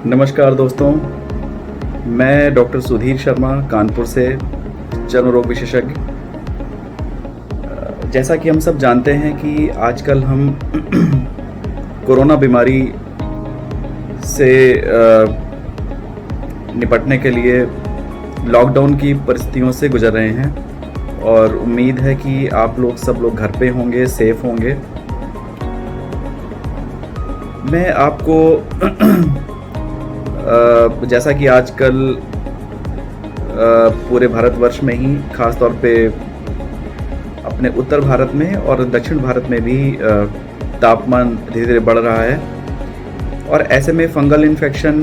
नमस्कार दोस्तों, मैं डॉक्टर सुधीर शर्मा कानपुर से, चर्म रोग विशेषज्ञ। जैसा कि हम सब जानते हैं कि आजकल हम कोरोना बीमारी से निपटने के लिए लॉकडाउन की परिस्थितियों से गुजर रहे हैं और उम्मीद है कि आप लोग सब लोग घर पे होंगे, सेफ होंगे। मैं आपको जैसा कि आजकल पूरे भारतवर्ष में ही, खास तौर पे अपने उत्तर भारत में और दक्षिण भारत में भी तापमान धीरे धीरे बढ़ रहा है और ऐसे में फंगल इन्फेक्शन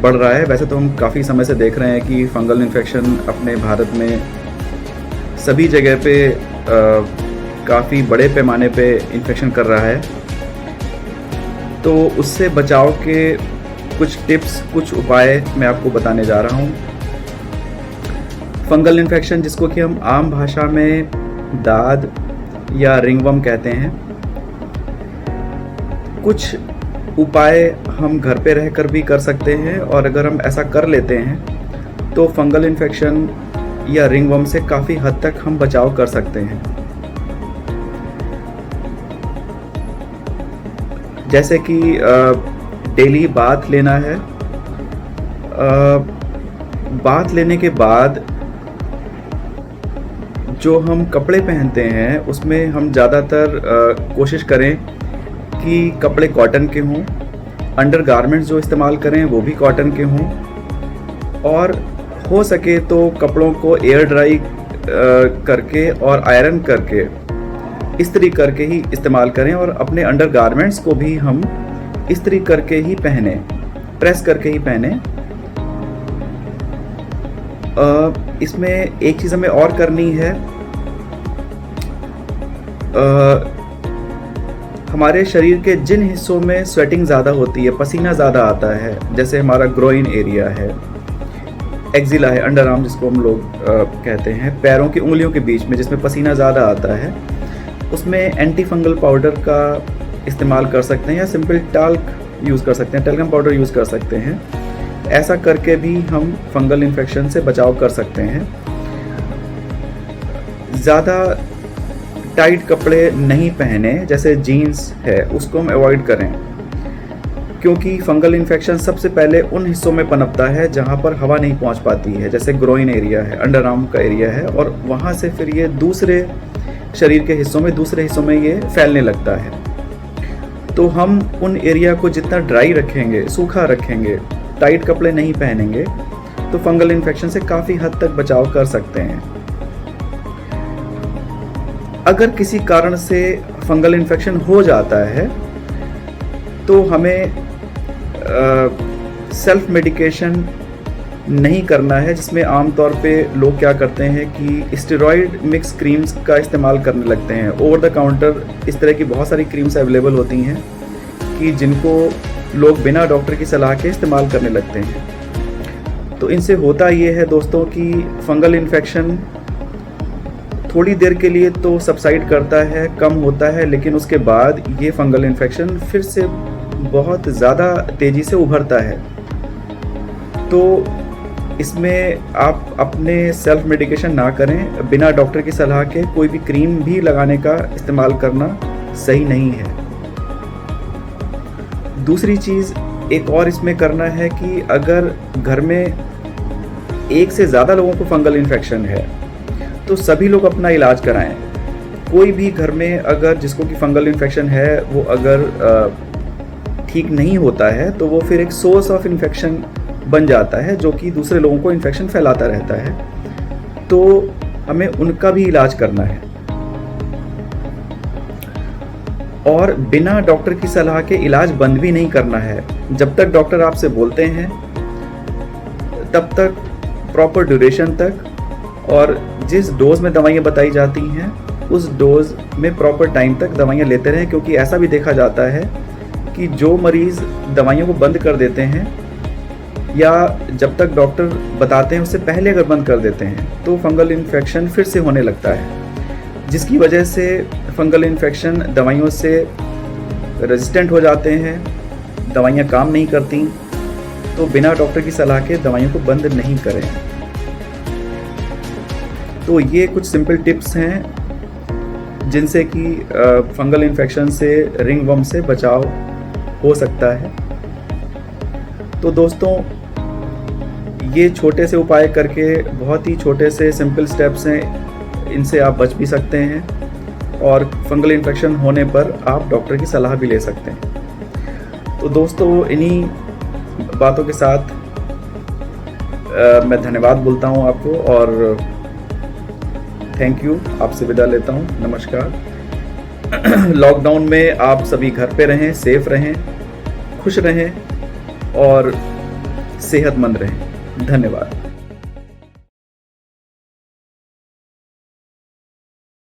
बढ़ रहा है। वैसे तो हम काफ़ी समय से देख रहे हैं कि फंगल इन्फेक्शन अपने भारत में सभी जगह पे काफ़ी बड़े पैमाने पे इन्फेक्शन कर रहा है। तो उससे बचाव के कुछ टिप्स, कुछ उपाय मैं आपको बताने जा रहा हूँ। फंगल इन्फेक्शन, जिसको कि हम आम भाषा में दाद या रिंगवर्म कहते हैं, कुछ उपाय हम घर पे रहकर भी कर सकते हैं और अगर हम ऐसा कर लेते हैं तो फंगल इन्फेक्शन या रिंगवर्म से काफ़ी हद तक हम बचाव कर सकते हैं। जैसे कि डेली बाथ लेना है। बाथ लेने के बाद जो हम कपड़े पहनते हैं उसमें हम ज़्यादातर कोशिश करें कि कपड़े कॉटन के हों, अंडरगारमेंट्स जो इस्तेमाल करें वो भी कॉटन के हों और हो सके तो कपड़ों को एयर ड्राई करके और आयरन करके, इस्त्री करके ही इस्तेमाल करें और अपने अंडरगारमेंट्स को भी हम इस्त्री करके ही पहने, प्रेस करके ही पहने। इसमें एक चीज़ हमें और करनी है। हमारे शरीर के जिन हिस्सों में स्वेटिंग ज़्यादा होती है, पसीना ज़्यादा आता है, जैसे हमारा ग्रोइन एरिया है, एक्जिला है, अंडर आर्म जिसको हम लोग कहते हैं, पैरों की उंगलियों के बीच में जिसमें पसीना ज़्यादा आता है, उसमें एंटी फंगल पाउडर का इस्तेमाल कर सकते हैं या सिंपल टाल्क यूज़ कर सकते हैं, टैल्कम पाउडर यूज़ कर सकते हैं। ऐसा करके भी हम फंगल इन्फेक्शन से बचाव कर सकते हैं। ज़्यादा टाइट कपड़े नहीं पहने, जैसे जीन्स है उसको हम अवॉइड करें, क्योंकि फंगल इन्फेक्शन सबसे पहले उन हिस्सों में पनपता है जहाँ पर हवा नहीं पहुँच पाती है, जैसे ग्रोइन एरिया है, अंडर आर्म का एरिया है, और वहाँ से फिर ये दूसरे शरीर के हिस्सों में, दूसरे हिस्सों में ये फैलने लगता है। तो हम उन एरिया को जितना ड्राई रखेंगे, सूखा रखेंगे, टाइट कपड़े नहीं पहनेंगे, तो फंगल इन्फेक्शन से काफ़ी हद तक बचाव कर सकते हैं। अगर किसी कारण से फंगल इन्फेक्शन हो जाता है तो हमें सेल्फ मेडिकेशन नहीं करना है, जिसमें आमतौर पे लोग क्या करते हैं कि स्टेरॉइड मिक्स क्रीम्स का इस्तेमाल करने लगते हैं। ओवर द काउंटर इस तरह की बहुत सारी क्रीम्स अवेलेबल होती हैं कि जिनको लोग बिना डॉक्टर की सलाह के इस्तेमाल करने लगते हैं। तो इनसे होता ये है दोस्तों कि फंगल इन्फेक्शन थोड़ी देर के लिए तो सबसाइड करता है, कम होता है, लेकिन उसके बाद ये फंगल इन्फेक्शन फिर से बहुत ज़्यादा तेज़ी से उभरता है। तो इसमें आप अपने सेल्फ मेडिकेशन ना करें, बिना डॉक्टर की सलाह के कोई भी क्रीम भी लगाने का इस्तेमाल करना सही नहीं है। दूसरी चीज़ एक और इसमें करना है कि अगर घर में एक से ज़्यादा लोगों को फंगल इन्फेक्शन है तो सभी लोग अपना इलाज कराएं। कोई भी घर में अगर जिसको कि फंगल इन्फेक्शन है वो अगर ठीक नहीं होता है तो वो फिर एक सोर्स ऑफ इन्फेक्शन बन जाता है, जो कि दूसरे लोगों को इन्फेक्शन फैलाता रहता है। तो हमें उनका भी इलाज करना है और बिना डॉक्टर की सलाह के इलाज बंद भी नहीं करना है। जब तक डॉक्टर आपसे बोलते हैं तब तक, प्रॉपर ड्यूरेशन तक, और जिस डोज में दवाइयाँ बताई जाती हैं उस डोज में प्रॉपर टाइम तक दवाइयाँ लेते रहें, क्योंकि ऐसा भी देखा जाता है कि जो मरीज़ दवाइयों को बंद कर देते हैं या जब तक डॉक्टर बताते हैं उससे पहले अगर बंद कर देते हैं तो फंगल इन्फेक्शन फिर से होने लगता है, जिसकी वजह से फंगल इन्फेक्शन दवाइयों से रेजिस्टेंट हो जाते हैं दवाइयाँ काम नहीं करती तो बिना डॉक्टर की सलाह के दवाइयों को बंद नहीं करें। तो ये कुछ सिंपल टिप्स हैं जिनसे कि फंगल इन्फेक्शन से, रिंगवर्म से बचाव हो सकता है। तो दोस्तों, ये छोटे से उपाय करके, बहुत ही छोटे से सिंपल स्टेप्स हैं, इनसे आप बच भी सकते हैं और फंगल इन्फेक्शन होने पर आप डॉक्टर की सलाह भी ले सकते हैं। तो दोस्तों, इन्हीं बातों के साथ मैं धन्यवाद बोलता हूँ आपको और थैंक यू, आपसे विदा लेता हूँ। नमस्कार। लॉकडाउन में आप सभी घर पे रहें, सेफ रहें, खुश रहें और सेहतमंद रहें। धन्यवाद।